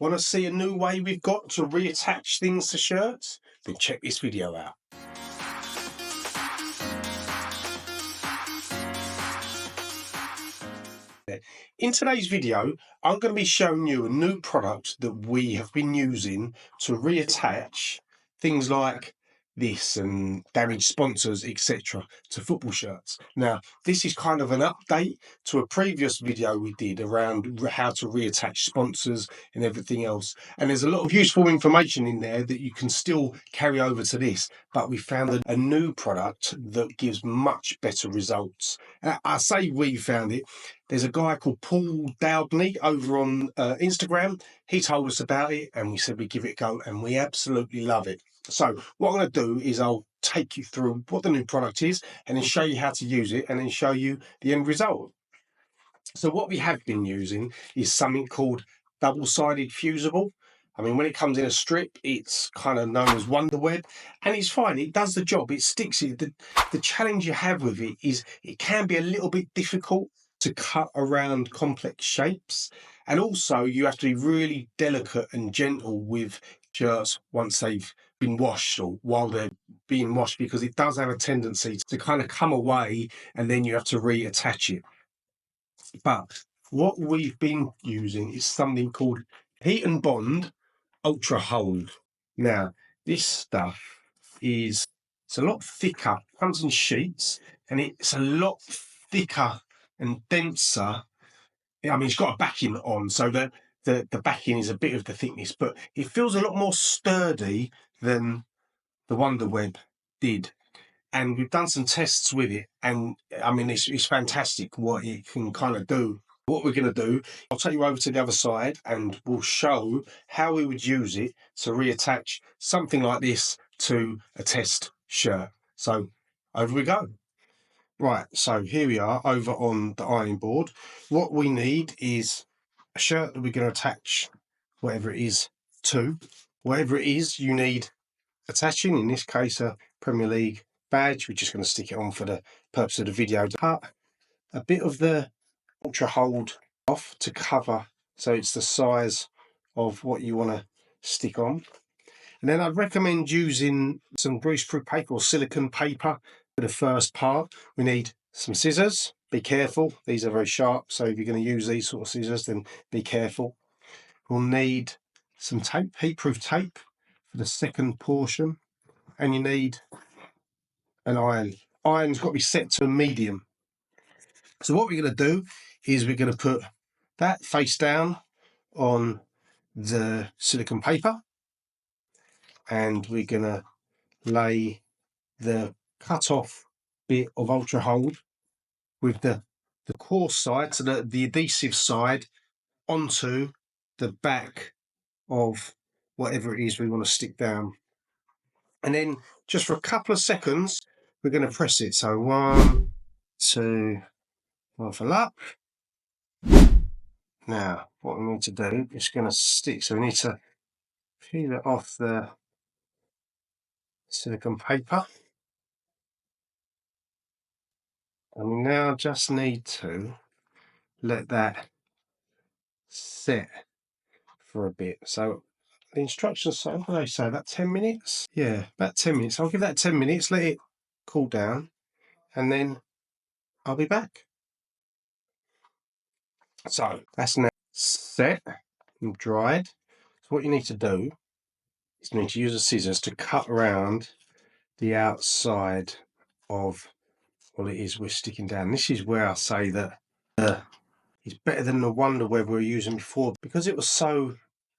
Want to see a new way we've got to reattach things to shirts? Then check this video out. In today's video, I'm going to be showing you a new product that we have been using to reattach things like this and damaged sponsors, etc. to football shirts. Now, this is kind of an update to a previous video we did around how to reattach sponsors and everything else. And there's a lot of useful information in there that you can still carry over to this, but we found a new product that gives much better results. I say we found it. There's a guy called Paul Dowdney over on Instagram. He told us about it and we said we give it a go and we absolutely love it. So what I'm going to do is I'll take you through what the new product is and then show you how to use it and then show you the end result. So what we have been using is something called double-sided fusible. I mean, when it comes in a strip, it's kind of known as Wonder Web, and it's fine. It does the job. It sticks. The challenge you have with it is it can be a little bit difficult to cut around complex shapes, and also you have to be really delicate and gentle with shirts once they've been washed or while they're being washed, because it does have a tendency to kind of come away and then you have to reattach it. But what we've been using is something called Heat and Bond Ultra Hold. Now, this stuff it's a lot thicker, comes in sheets, and it's a lot thicker and denser. I mean, it's got a backing on, so the backing is a bit of the thickness, but it feels a lot more sturdy than the Wonder Web did. And we've done some tests with it, and I mean, it's fantastic what it can kind of do. What we're going to do, I'll take you over to the other side and we'll show how we would use it to reattach something like this to a test shirt. So over we go. Right, so here we are over on the ironing board. What we need is a shirt that we're going to attach whatever it is to. Whatever it is you need attaching, in this case a Premier League badge. We're just going to stick it on for the purpose of the video. Cut a bit of the Ultra Hold off to cover, so it's the size of what you want to stick on. And then I'd recommend using some greaseproof paper or silicone paper for the first part. We need some scissors. Be careful, these are very sharp, so if you're going to use these sort of scissors, then be careful. We'll need some tape, heatproof tape for the second portion, and you need an iron. Iron's got to be set to a medium. So what we're going to do is we're going to put that face down on the silicone paper, and we're going to lay the cut off bit of Ultra Hold with the coarse side, so the adhesive side, onto the back of whatever it is we want to stick down. And then just for a couple of seconds we're going to press it. So 1, 2, level up. Now what we need to do is going to stick, so we need to peel it off the silicone paper, and we now just need to let that set for a bit. So the instructions say, what do they say, about 10 minutes? Yeah, about 10 minutes. I'll give that 10 minutes, let it cool down, and then I'll be back. So that's now set and dried. So what you need to do is you need to use the scissors to cut around the outside of what it is we're sticking down. This is where I say that it's better than the Wonder Web we were using before, because it was so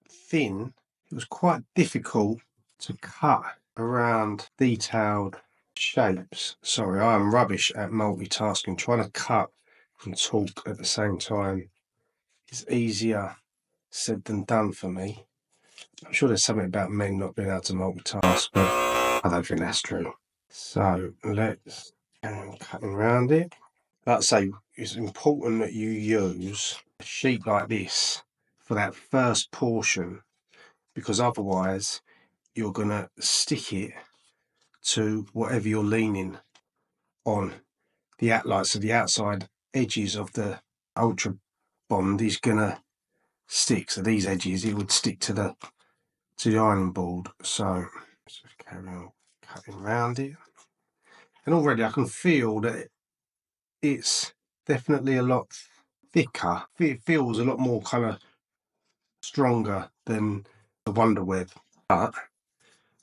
thin. It was quite difficult to cut around detailed shapes. Sorry, I am rubbish at multitasking. Trying to cut and talk at the same time is easier said than done for me. I'm sure there's something about men not being able to multitask, but I don't think that's true. So let's cut around it. Like I say, it's important that you use a sheet like this for that first portion, because otherwise you're going to stick it to whatever you're leaning on. So the outside edges of the Ultra Bond is going to sticks at these edges, it would stick to the ironing board. So let's just carry on cutting around it. And already I can feel that it's definitely a lot thicker. It feels a lot more kind of stronger than the Wonder Web. But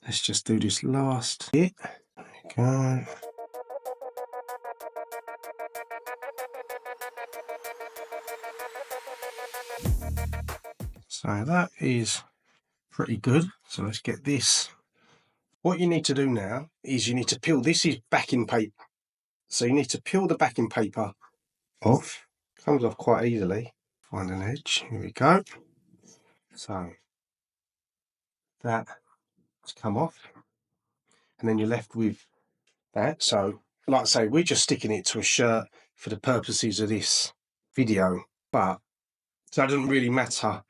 let's just do this last bit. There we go. So that is pretty good. So let's get this. What you need to do now is you need to peel. This is backing paper. So you need to peel the backing paper off. Comes off quite easily. Find an edge. Here we go. So that has come off. And then you're left with that. So like I say, we're just sticking it to a shirt for the purposes of this video. But so it doesn't really matter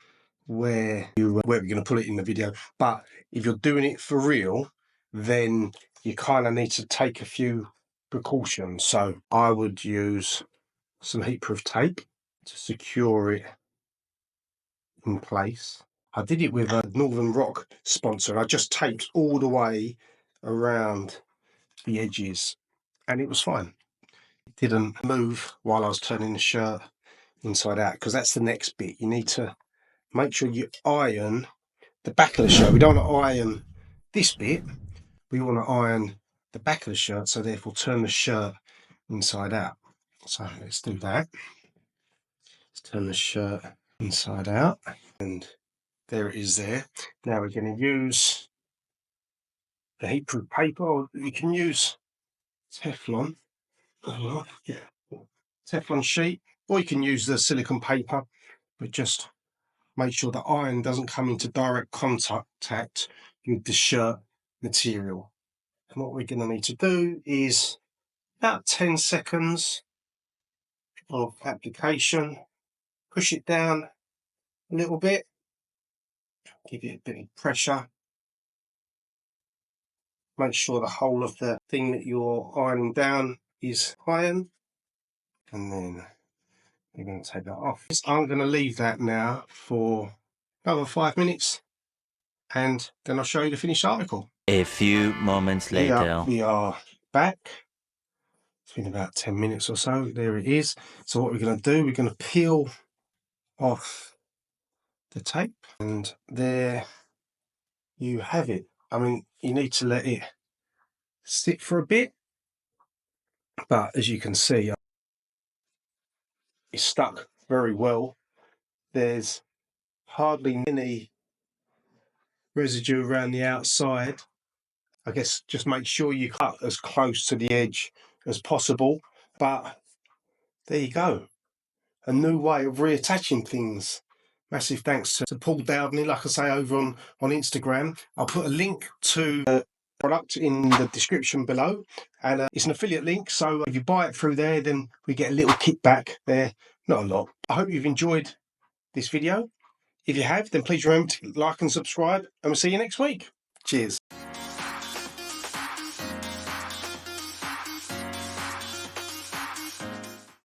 where we're going to put it in the video. But if you're doing it for real, then you kind of need to take a few precautions. So I would use some heat-proof tape to secure it in place. I did it with a Northern Rock sponsor. I just taped all the way around the edges and it was fine. It didn't move while I was turning the shirt inside out, because that's the next bit. You need to make sure you iron the back of the shirt. We don't want to iron this bit. We want to iron the back of the shirt, so therefore turn the shirt inside out. So let's do that. Let's turn the shirt inside out, and there it is there. Now we're going to use the heat-proof paper, or you can use Teflon. Yeah. Teflon sheet, or you can use the silicone paper, but just make sure the iron doesn't come into direct contact with the shirt material. And what we're going to need to do is about 10 seconds of application. Push it down a little bit, give it a bit of pressure. Make sure the whole of the thing that you're ironing down is iron, and then you're going to take that off. I'm going to leave that now for another 5 minutes, and then I'll show you the finished article. A few moments later. Here we are back. It's been about 10 minutes or so. There it is. So what we're going to do, we're going to peel off the tape, and there you have it. I mean, you need to let it sit for a bit, but as you can see, it's stuck very well. There's hardly any residue around the outside. I guess just make sure you cut as close to the edge as possible. But there you go, a new way of reattaching things. Massive thanks to Paul Dowdney, like I say, over on Instagram. I'll put a link to the product in the description below, and it's an affiliate link, so if you buy it through there, then we get a little kickback there. Not a lot. I hope you've enjoyed this video. If you have, then please remember to like and subscribe, and we'll see you next week. Cheers.